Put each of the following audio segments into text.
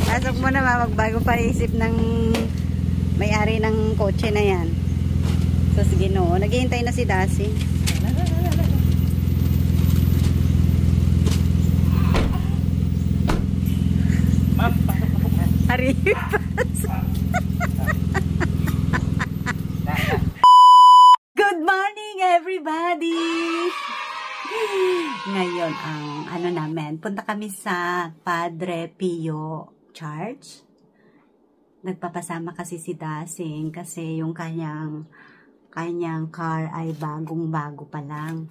Pasok mo na, magbago pa isip ng may-ari ng kotse na yan. So, sige no. Naghihintay na si Dasi. Aripas. Good morning, everybody! Ngayon, ang namin, punta kami sa Padre Pio Church. Nagpapasama kasi si Dasing kasi yung kanyang car ay bagong-bago pa lang.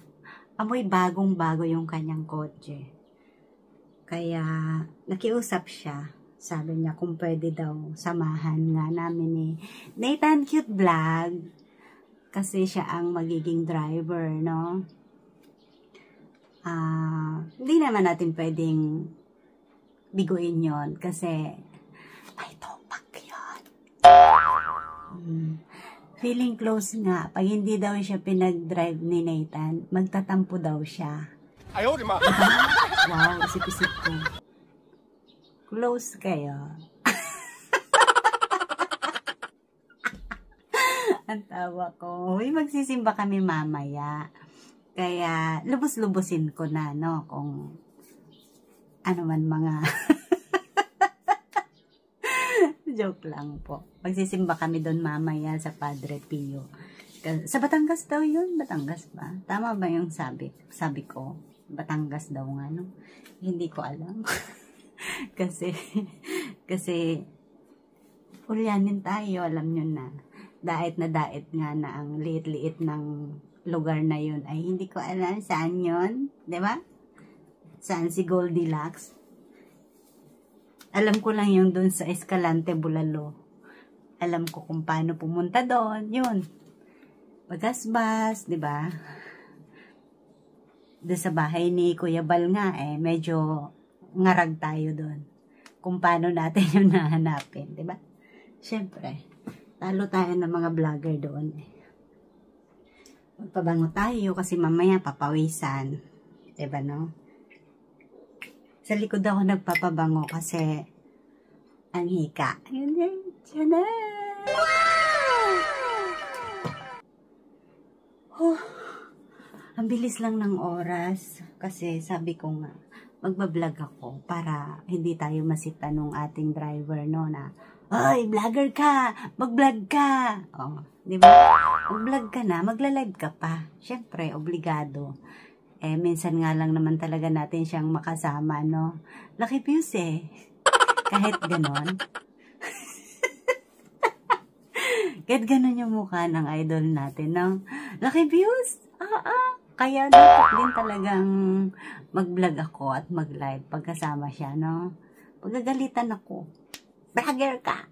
Amoy bagong-bago yung kanyang kotse. Kaya, nakiusap siya. Sabi niya kung pwede daw samahan nga namin ni Nathan Cute Vlog. Kasi siya ang magiging driver, no? Hindi naman natin pwedeng biguin yon kasi may topak yun. Feeling close nga. Pag hindi daw siya pinag-drive ni Nathan, magtatampo daw siya. Ayaw, di ma. Wow, isip-isip ko. Close kayo. Ang tawa ko. Uy, magsisimba kami mamaya. Kaya, lubos-lubosin ko na, no? Kung ano man mga... Joke lang po. Magsisimba kami doon mamaya sa Padre Pio. Sa Batangas daw yun? Batangas ba? Tama ba yung sabi ko? Batangas daw nga, no? Hindi ko alam. kasi ulyanin tayo, alam nyo na. Dait nga na ang liit-liit ng lugar na yun. Ay, hindi ko alam saan yun. Diba? Saan si Goldilocks? Alam ko lang yung dun sa Escalante, Bulalo. Alam ko kung paano pumunta doon. Yun. Bagasbas, diba? Doon sa bahay ni Kuya Bal nga, medyo ngarag tayo doon. Kung paano natin yung nahanapin, diba? Siyempre, talo tayo ng mga vlogger doon. Magpabango tayo kasi mamaya papawisan. Diba, no? Sa likod ako nagpapabango kasi ang hika. Ayun yan. Tiyan na. Wow! Ang bilis lang ng oras kasi sabi ko nga, magbablog ako para hindi tayo masita nung ating driver, no, na, "Oy, vlogger ka! Mag-vlog ka!" Oh, di ba? Mag-vlog ka na, magla-live ka pa. Siyempre, obligado. Minsan nga lang naman talaga natin siyang makasama, no? Laki views Kahit ganon. Kahit ganon yung mukha ng idol natin, no? Laki views! Kaya dapat din talagang mag-vlog ako at mag-live pagkasama siya, no? Pagagalitan ako. Vlogger ka!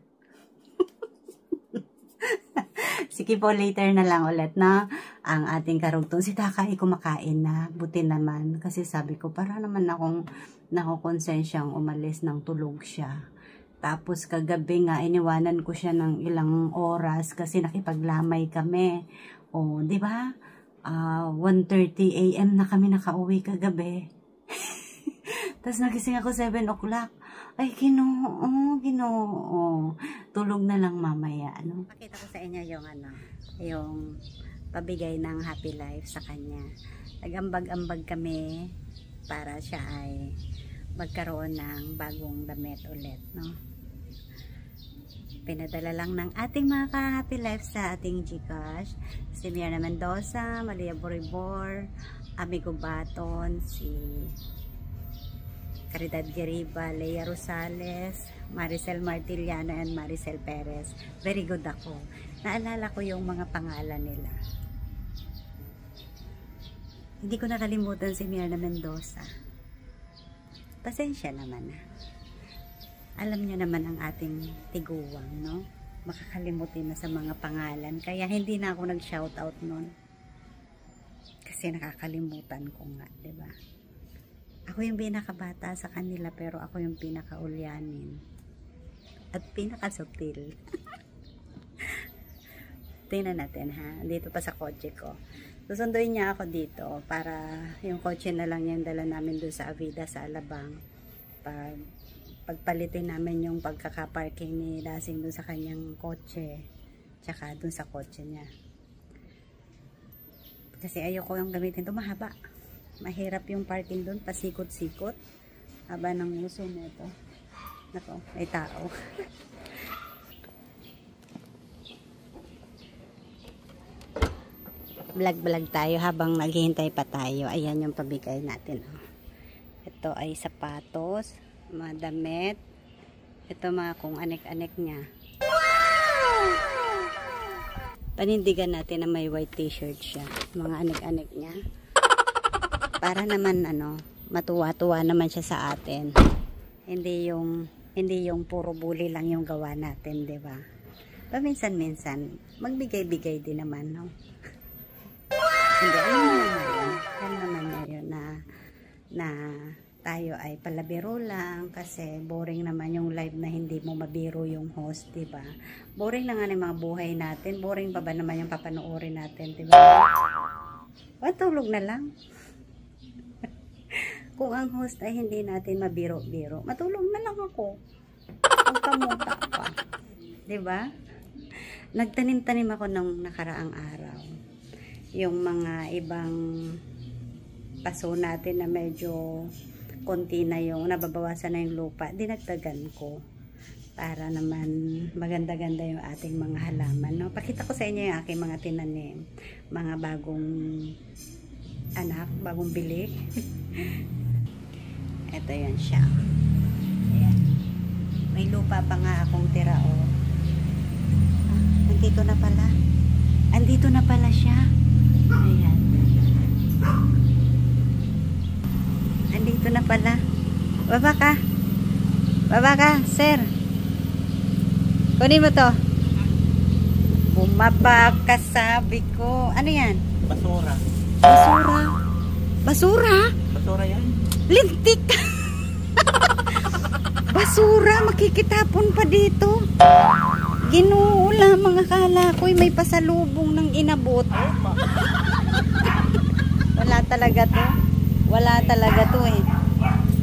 Sige po, later na lang ulit, no? Ang ating karugtong. Si Takay kumakain na. Buti naman. Kasi sabi ko, para naman akong nakukonsensyang umalis ng tulog siya. Tapos kagabi nga, iniwanan ko siya ng ilang oras kasi nakipaglamay kami. O, di ba? 1:30 AM na kami nakauwi kagabi. Tapos nagising ako 7 o'clock. Ay, Ginoo. Tulog na lang mamaya, ano? Pakita ko sa inyo yung pabigay ng Happy Life sa kanya. Nag-ambag-ambag kami para siya ay magkaroon ng bagong damit ulit, no? Pinadala lang ng ating mga ka-Happy Life sa ating Gcash. Si Mirna Mendoza, Malia Boribor, Amigo Baton, si Caridad Geriba, Leia Rosales, Maricel Martiliano, and Maricel Perez. Very good ako. Naalala ko yung mga pangalan nila. Hindi ko nakalimutan si Mirna Mendoza. Pasensya naman na. Alam niyo naman ang ating tiguwang, no? Makakalimutin na sa mga pangalan. Kaya hindi na ako nag-shoutout nun. Kasi nakakalimutan ko nga, diba? Ako yung pinakabata sa kanila, pero ako yung pinakaulyanin. At pinakasubtil. Tingnan natin, ha? Dito pa sa kotse ko. Susunduin niya ako dito para yung kotse na lang yung dala namin doon sa Avida sa Alabang. Pag pagpalitin namin yung pagkaka-parking ni Dasing dun sa kanyang kotse, tsaka dun sa kotse niya. Kasi ayoko yung gamitin ito, mahaba. Mahirap yung parking dun, pasikot-sikot. Haba ng uso nito. Nako, may tao. Vlog-vlog tayo habang naghihintay pa tayo. Ayan yung pabigay natin. Ito ay sapatos, mga damit. Ito mga kung anek-anek niya. Panindigan natin na may white t-shirt siya. Mga anek-anek niya. Para naman matuwa-tuwa naman siya sa atin. Hindi yung puro bully lang yung gawa natin, 'di ba? Paminsan-minsan magbigay-bigay din naman, no? Hindi, alam naman yun na tayo ay palabiro lang kasi boring naman yung live na hindi mo mabiro yung host, diba? Boring na nga ng mga buhay natin. Boring pa ba naman yung papanoorin natin, diba? Tulog na lang. Kung ang host ay hindi natin mabiro-biro, matulog na lang ako. Huwag kamuta pa. Diba? Nagtanim-tanim ako ng nakaraang araw. Yung mga ibang paso natin na medyo konti na yung nababawasan na yung lupa, dinagdagan ko para naman maganda-ganda yung ating mga halaman, no? Pakita ko sa inyo yung aking mga tinanim, mga bagong anak, bagong bili. Ito yan siya. Ayan. May lupa pa nga akong tira, oh. Nandito na pala. Andito na pala siya. Ayan. Andito na pala. Baba ka. Baba ka, sir. Kunin mo to. Bumaba ka, sabi ko. Ano yan? Basura. Basura. Basura? Basura yan. Lintik. Basura. Makikitapon pa dito. Ginoo lamang akala ko'y may pasalubong ng inabot. Wala talaga to. Wala talaga to eh.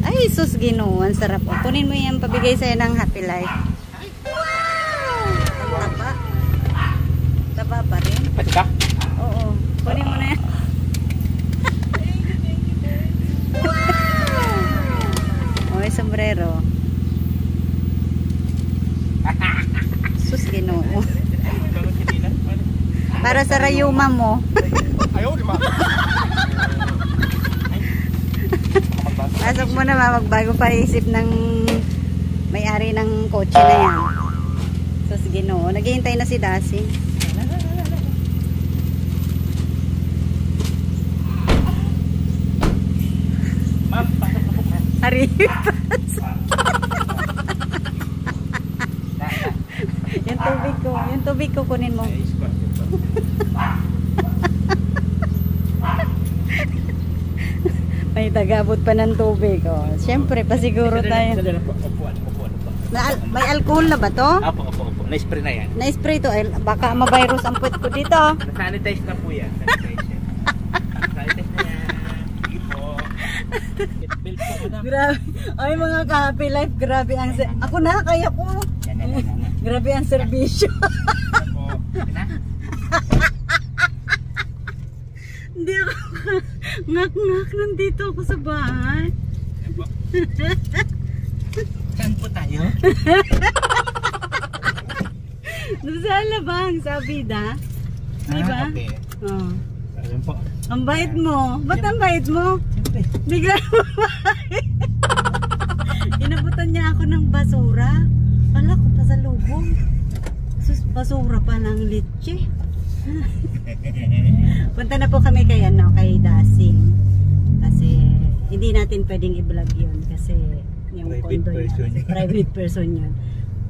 Ay, sus, Ginoo, ang sarap. Kunin mo yan, pabigay sa'yo ng Happy Life. Wow! Ang taba. Taba pa rin. Pati ka? Oo. Kunin mo na yan. Wow! May sombrero. Sus, Ginoo. Para sa rayuma mo. Ayaw, di ba? Pasok mo na, magbago pa isip ng may-ari ng kotse na yan. Sus, Ginoo. Naghihintay na si Dasi. Ma'am, pasok na po, ma'am. Haripas. Yung tubig ko kunin mo. May tagabot pa ng tubig. Oh. Siyempre, pasiguro tayo. May alcohol na ba to? Opo. Na-spray na yan. Na-spray to. Baka ma-virus ang puwet ko dito. Na-sanitize na po yan. Sanitize na yan. Sige po. Belt po ko na. Grabe. Ay, mga ka-Happy Life. Grabe ang... Ako na, kaya ko. Yan. Grabe ang serbisyo. Opo. Na? Hindi ako ngak-ngak. Nandito ako sa bahay. Opo. Saan po tayo? Doon sa alabang, sabi da. Diba? Okay. Oh. Ayun po. Ang bait mo. Ba't ang bait mo? Siyempre. Bigla mabait. Inabutan niya ako ng basura. Ala ko pa sa lubong. Sus, basura pa ng litche. Punta na po kami kay Dasing. Kasi hindi natin pwedeng i-vlog yun kasi yung private condo person niya. Private person yun.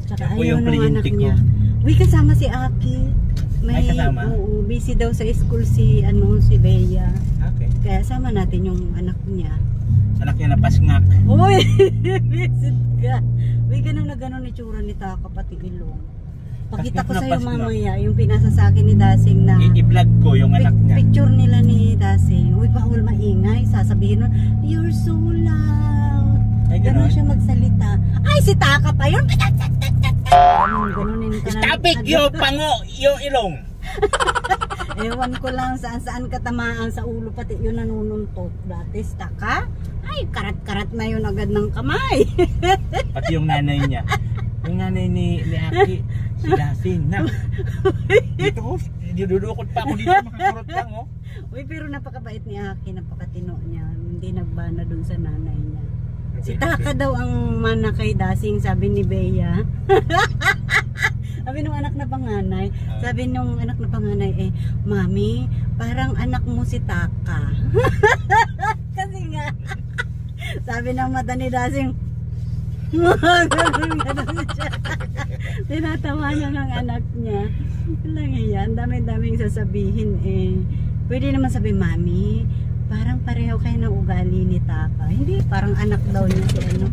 Tsaka Yan po ayaw yung ng anak kliyente ko. niya. Uy, kasama si Aki. Ay, kasama? Oo, busy daw sa school si Bea. Okay. Kaya sama natin yung anak niya. Anak niya na pasngak. Uy, visit ka. Uy, ganun na ganun itsura ni Taka pati ilong. Pakita ko Pasngak na sa'yo pasngak. mamaya yung pinasa sa akin ni Dasing na I-vlog ko yung anak niya. picture nila ni Dasing. Uy, bawal maingay. Sasabihin mo, you're so loud. Ay, Ganon ganon? siya magsalita. Ay, si Taka pa yun. Ganunin ka na. Stop it, yo, pango, yo, ilong. Ewan ko lang saan katamaan sa ulo, pati yun nanununtok. Dati, Taka. Ay, karat-karat na yun agad ng kamay. Pati yung nanay niya. Yung nanay ni Aki, si Lasing. Na, dito ko, dudukot pa ako dito, makakurot lang, oh. Uy, pero napakabait ni Aki, napakatino niya. Hindi nagbana dun sa nanay niya. Si Taka daw ang mana kay Dasing, sabi ni Bea. Sabi nung anak na panganay, sabi nung anak na panganay, Mami, parang anak mo si Taka. Kasi nga, sabi ng mata ni Dasing, tinatawa niya ng anak niya. Lang yan, dami-daming sasabihin Pwede naman sabi, Mami, parang pareho kayo ng ugali ni Taka. Hindi, parang anak daw niya si ano.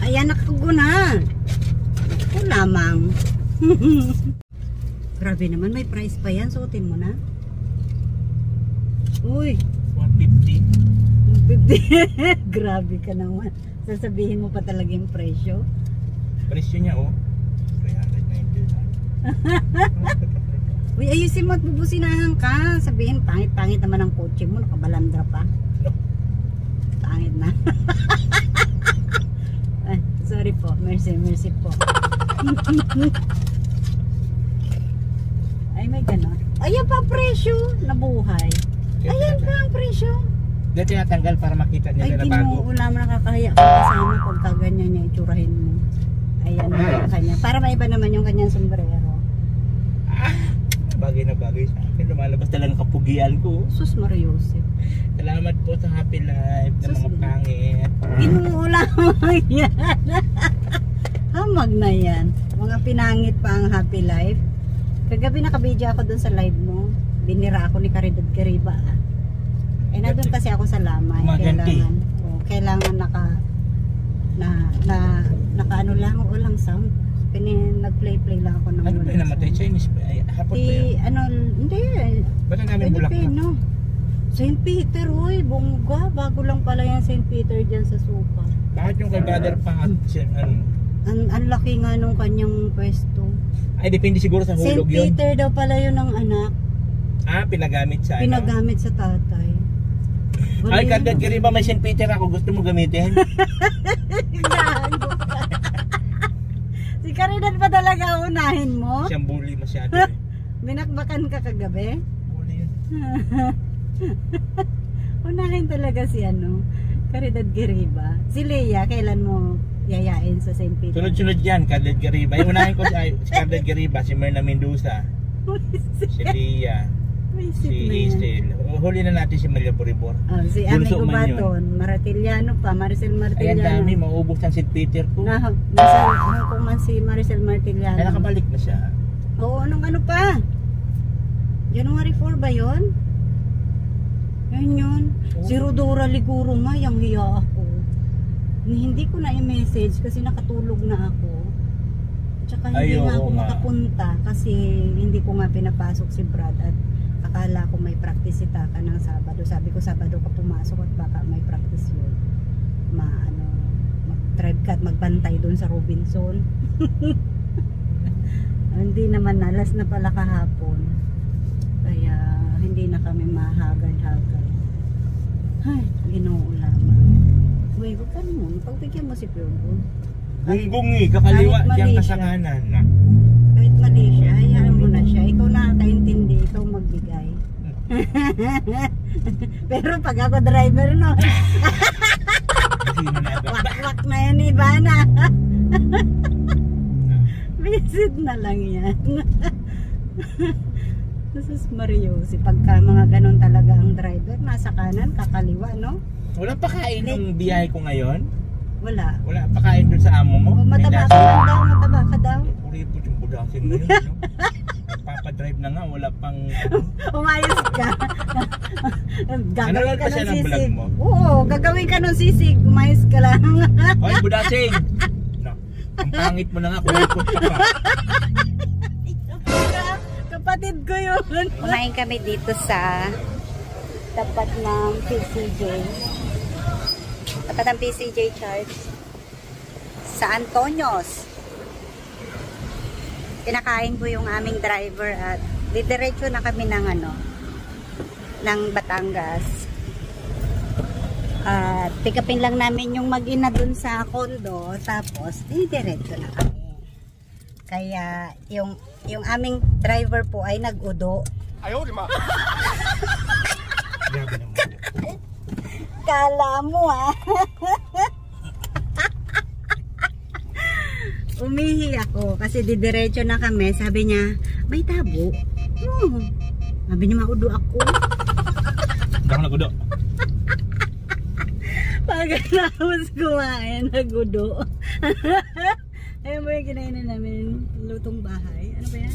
Ay, anak ko na. Ako lamang. Grabe naman, may price pa yan. Suotin mo na. Uy. 150. 150. Grabe ka naman. Sasabihin mo pa talaga yung presyo. Presyo niya, oh. 390. Uy, ayusin mo at bubusinahan ka. Sabihin, pangit-pangit naman ang kotse mo. Nakabalandra pa. No. Pangit na. Ay, sorry po. Mercy po. Ay, may ganon. Ayan pa ang presyo. Nabuhay. Ayan pa ang presyo. Dito tinatanggal para makita niya Ay, na bago. wala mo nakakahiya ka kasama pagka ganyan niya itsurahin mo. Ayan yung kanya. Para maiba naman yung kanyang sombrero. Bagay na bagay sa akin. Lumalabas talagang kapugian ko. Sus Mariosep. Salamat po sa Happy Life ng mga pangit. Inuulang yan. Hamag na yan. Mga pinangit pa ang Happy Life. Kagabi nakabidyo ako dun sa live mo. Binira ako ni Caridad Cariba. Nandun kasi ako sa Lamay. Kailangan naka ano lang, walang sound. Nag-play lang ako ng ano ba yung namatay? Chinese ba? Ay, hapon ba yan? Hindi. Ba't ang namin bulak na? St. Peter, uy, bongga. Bago lang pala yung St. Peter dyan sa Supa. Bakit yung kay Brother Pat? Ang laki nga nung kanyang pwesto. Ay, depende siguro sa hulog yun. St. Peter daw pala yun ng anak. Pinagamit sa ano? Pinagamit sa tatay. Ay, Caridad Cariba, may St. Peter ako. Gusto mo gamitin? Si Caridad pa talaga unahin mo? Siyang bully masyado. Binakbakan ka kagabi? Bully yun. Unahin talaga si Caridad Cariba. Si Leia, kailan mo yayain sa St. Peter? Sunod-sunod yan, Caridad Cariba. Yung unahin ko si Caridad Cariba, si Myrna Mendoza, si Leia, si Hazel. Huli na natin si Maria Boribor. Si Amigo Baton, Martiliano pa, Maricel Martiliano. Ayan dami, mauubos ng St. Peter ko. Nasa kung man si Maricel Martiliano. Ay, nakabalik na siya. Oo, anong ano pa? January 4 ba yun? Yun. Si Rodora Liguro nga, yung hiya ako. Hindi ko na i-message kasi nakatulog na ako. Tsaka hindi nga ako makapunta kasi hindi ko nga pinapasok si Brad at akala ko may practice si Taka ng Sabado. Sabi ko Sabado ka pumasok at baka may practice yun. Mag-drive ka at magbantay doon sa Robinson. Hindi naman alas na pala kahapon. Kaya hindi na kami mahagad-hagad. Ay, Ginoo lamang. Uy, huwag ka naman. Pagbigyan mo si Piyong. Gunggong kakaliwa diyang kasakanan na. Kahit mali siya, hayaan mo na siya. Ikaw nakakaintindi, ikaw magbigay. Pero pag ako driver, no? Wak-wak na yan, Ivana. Visit na lang yan. Sus Mariosi, pagka mga ganun talaga ang driver, nasa kanan, kakaliwa, no? Wala pa kain ng biyahe ko ngayon? Wala. Wala pa kain dun sa amo mo? Mataba ka daw, mataba ka daw. Puripot yung budasin na yun. Papadrive na nga, wala pang... Umayos ka. Nanonood pa siya ng vlog mo? Oo, gagawin ka ng sisig. Umayos ka lang. Hoy, budasing! No, ang pangit mo na nga, puripot ka pa. Kapatid ko yun. Kumain kami dito sa tapat ng PCJ. At Tapat ang PCJ Church sa Antonios. Pinakain ko yung aming driver at didiretso na kami ng ng Batangas. At pick upin lang namin yung mag-ina dun sa condo, tapos didiretso na kami. Kaya yung aming driver po ay nag-udo. Ayaw, di ma. Grabe naman. Kala mo Umihi ako kasi didiretso na kami. Sabi niya, may tabo. Sabi niya, maudo ako. Hindi ako nag-udo. Pagkatapos kumain, nag-udo. Ayun mo yung kinainan namin, lutong bahay. Ano ba yan?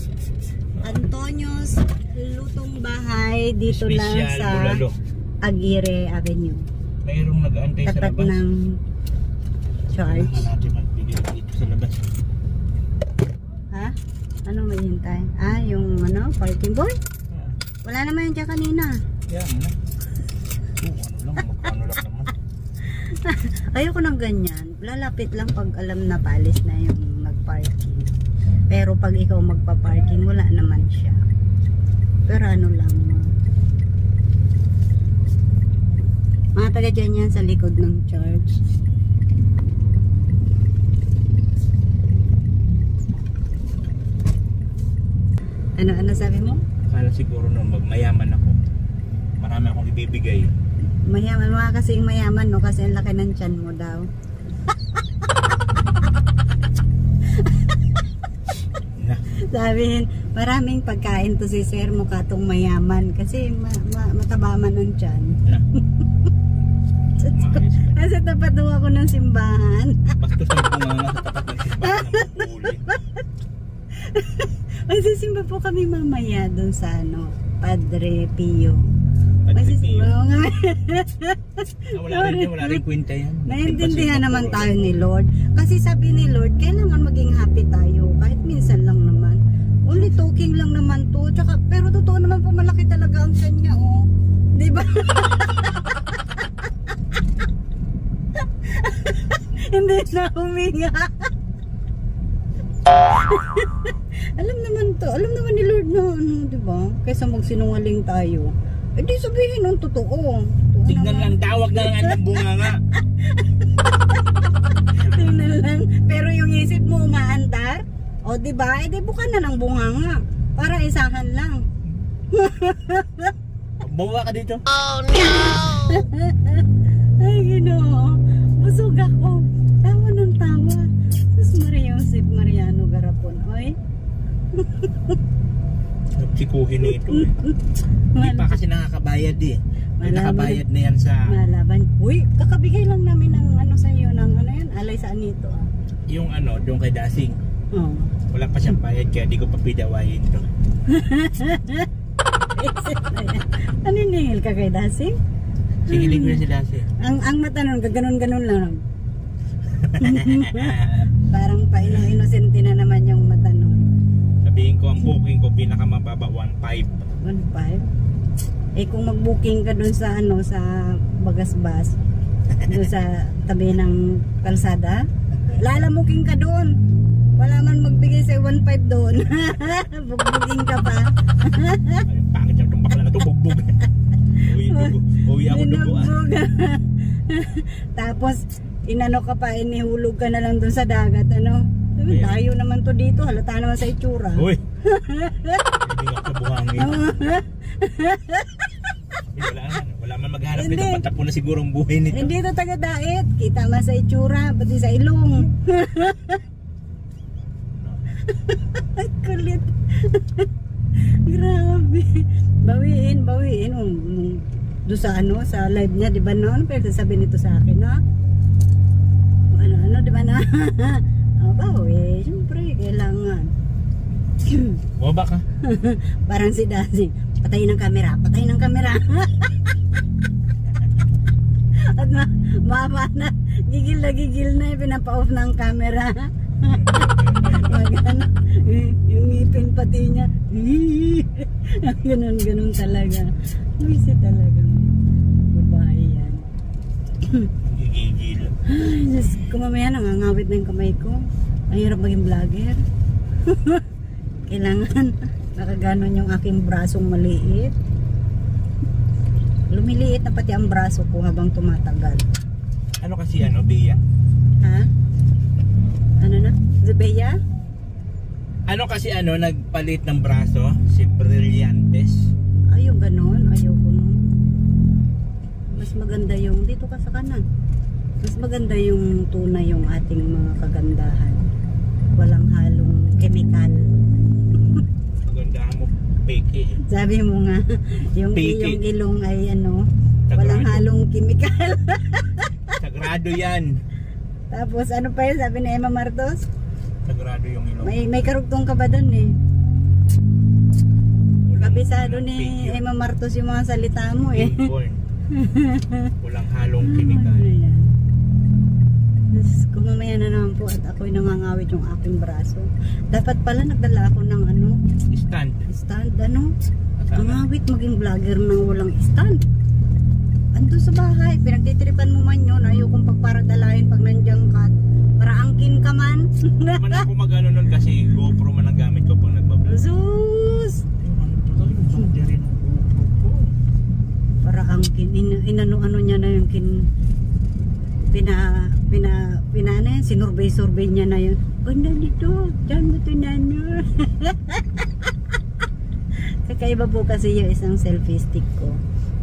Antonios Lutong Bahay dito Special lang sa Bulalo. Aguirre Avenue. Mayroong nag-aantay sa Tapat labas. ng church. Kailangan natin magbigay dito sa labas. Ha? Anong maghintay? Yung parking boy? Wala naman yan dyan kanina. Yan na. Magkano lang naman. Ayoko ng ganyan. Lalapit lang pag alam na palis na yung nag-parking. Pero pag ikaw magpa-parking, wala naman siya. Pero lang mga taga dyan yan sa likod ng church. Ano sabi mo? Akala siguro nung magmayaman ako, marami akong ibibigay. Mayaman, mga kasing mayaman, no? Kasi ang laki ng tiyan mo daw. Sabihin, maraming pagkain to si sir, mukha tong mayaman. Kasi mataba man ang tiyan. Nasa tapat daw ako ng simbahan. Bastos na po nga sa tapat ng simbahan ng huli. Magsisimba po kami mamaya dun sa Padre Pio. Padre Pio. Nga. Wala rin kwenta yan. Naiintindihan naman tayo ni Lord. Kasi sabi ni Lord, kailangan maging happy tayo. Kahit minsan lang naman. Only talking lang naman to. Tsaka, pero totoo naman po, malaki talaga ang kanya, Diba? Hindi na huminga. Alam naman ni Lord na diba? Kaysa magsinungaling tayo. Di sabihin ng totoo. Tignan lang, dawag na lang ang bunga nga. Tignan lang. Pero yung isip mo umaandar, diba? Di buka na ng bunga nga. Para isahan lang. Bawa ka dito. Oh no! Ay, Ginoo. Busog ako. Tawa ng tawa. Sus Maria Josep Mariano Garapon. Oy. Sikuhin nito Hindi pa kasi nakakabayad Nakakabayad na yan sa... Malaban. Uy, kakabigay lang namin ng sa iyo ng alay sa anito. Yung doon kay Dasing. Wala pa siyang bayad kaya di ko pa pidawayin to. Naniningil ka kay Dasing? Sigilig ko na si Dasing. Ang mata nun, gaganon-ganon lang. Parang inosente na naman yung mata nun. Sabihin ko, ang booking ko pinakamababa 1.5. 1.5? Kung mag-booking ka dun sa sa Bagasbas, dun sa tabi ng kalsada, lalamuking ka dun. Wala man magbigay sa 1.5 doon. Bugbugin ka pa. Ay, pangit yung tumbak na ito, bugbog. Uwi ako dugo. Tapos, ka pa, inihulog ka na lang dun sa dagat, Tayo naman to dito, halata naman sa itsura. Uy! Hindi nga sa buhangin. Wala man maghanap nito, patapo na siguro ang buhay nito. Hindi ito taga-dait, kita man sa itsura, pati sa ilong. Kulit. Grabe. Bawiin. Doon sa live niya, di ba noon? Pero sabi nito sa akin, di ba na? Bawi, siyempre, kailangan. Waba ka? Parang si Dasi. Patayin ng kamera. At mama na, gigil na, pinapa-off ng camera. Yung ngipin pati niya. Ganun talaga. Buisit talaga. Babae yan. Gigil. Diyos ko, mamaya nangangawit na yung kamay ko. Ang hirap maging vlogger. Kailangan nakaganon yung aking brasong maliit. Lumiliit na pati ang braso ko habang tumatagal. Ano kasi Bea? Ha? Ano na? Bea? Ano kasi nagpalit ng braso? Si Brillantes. Ayaw ganon. Ayaw ko nun. Mas maganda yung dito ka sa kanan. Mas maganda yung tunay yung ating mga kagandahan. Walang halong chemical. Kagandahan mo, fake eh. Sabi mo nga, yung ilong ay Sagrado. walang halong chemical. Sagrado yan. Tapos ano pa yun, sabi ni Emma Martos? Sagrado yung ilong. May karugtong ka ba dun eh? Kabisado walang ni fake yun. Emma Martos yung mga salita mo eh. Inborn. Walang halong chemical. Ayan. Kung mamaya na naman po at ako'y nangangawit yung aking braso. Dapat pala nagdala ako ng Stand. stand, ang awit maging vlogger nang walang stand. Ando sa bahay, pinagtitripan mo man yun, ayaw kong pagparadalahin pag nandiyan ka. Para angkin ka man. Man ako mag-ano nun kasi GoPro man ang gamit ko pag nagbablog. Sus! Para angkin, inano-ano niya na yung sinurbay-surbay niya na yun. Ganda dito, dyan mo ito nano. Kakaiba po kasi yung isang selfie stick ko.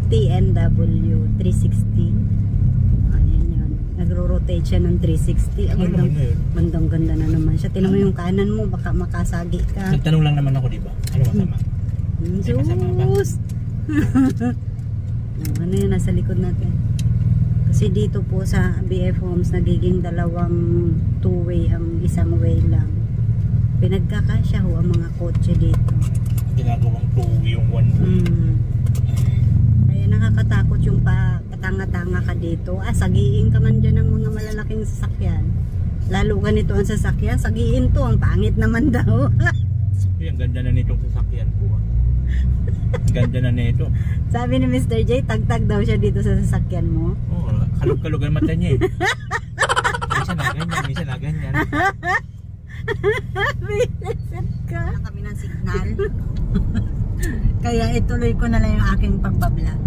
TNW 360. Ayan yun. Nagro-rotate siya ng 360. Ang ganda na naman siya. Tinan mo yung kanan mo, baka makasagi ka. Nagtanong lang naman ako, diba? Ano masama? Sus! Ano yun, nasa likod natin. Kasi dito po sa BF Homes, nagiging dalawang two-way ang isang way lang. Pinagkakasya ho ang mga kotse dito. Ginagawang two-way yung one way. Kaya nakakatakot yung patanga-tanga ka dito. Sagiin ka man dyan ng mga malalaking sasakyan. Lalo ganito ang sasakyan, sagiin to, ang pangit naman daw. Ang ganda na nitong sasakyan ko. Ganda na nito. Sabi ni Mr. J, tagtag daw siya dito sa sasakyan mo. Oo, kalog-kalog ang mata niya eh. Minsan na ganyan. Bilasan ka. Kami ng signal. Kaya ituloy ko na lang yung aking pagbablog.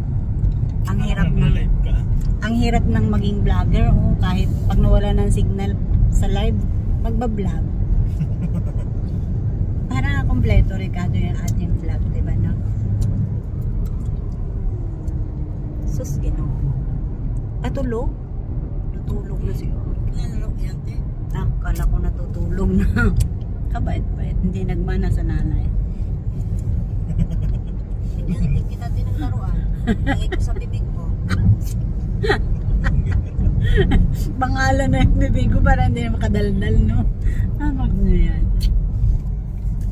Ang hirap ng maging vlogger, kahit pag nawala ng signal sa live, magbablog. Para kompleto, Ricardo, yung ating vlog, diba no? Sus, Ginoo. Patulog? Natulog na siya. Kala ko natutulog na. Kabait-bait, hindi nagmana sa nanay. Pinalitin kita din ng laruan. Lagay ko sa bibig ko. Pangalan na yung bibig ko para hindi na makadaldal, no? Wag na yan.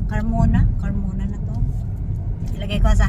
Carmona na to. Ilagay ko sa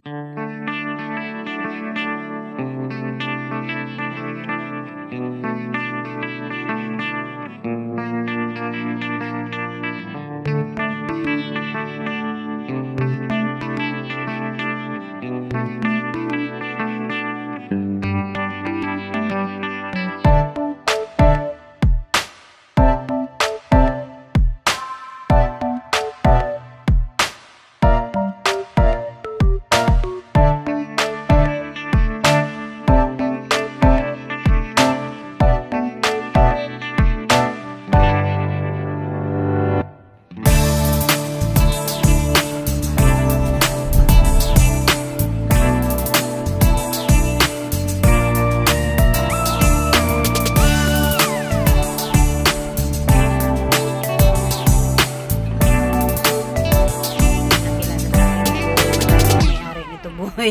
may-ari nito, boy.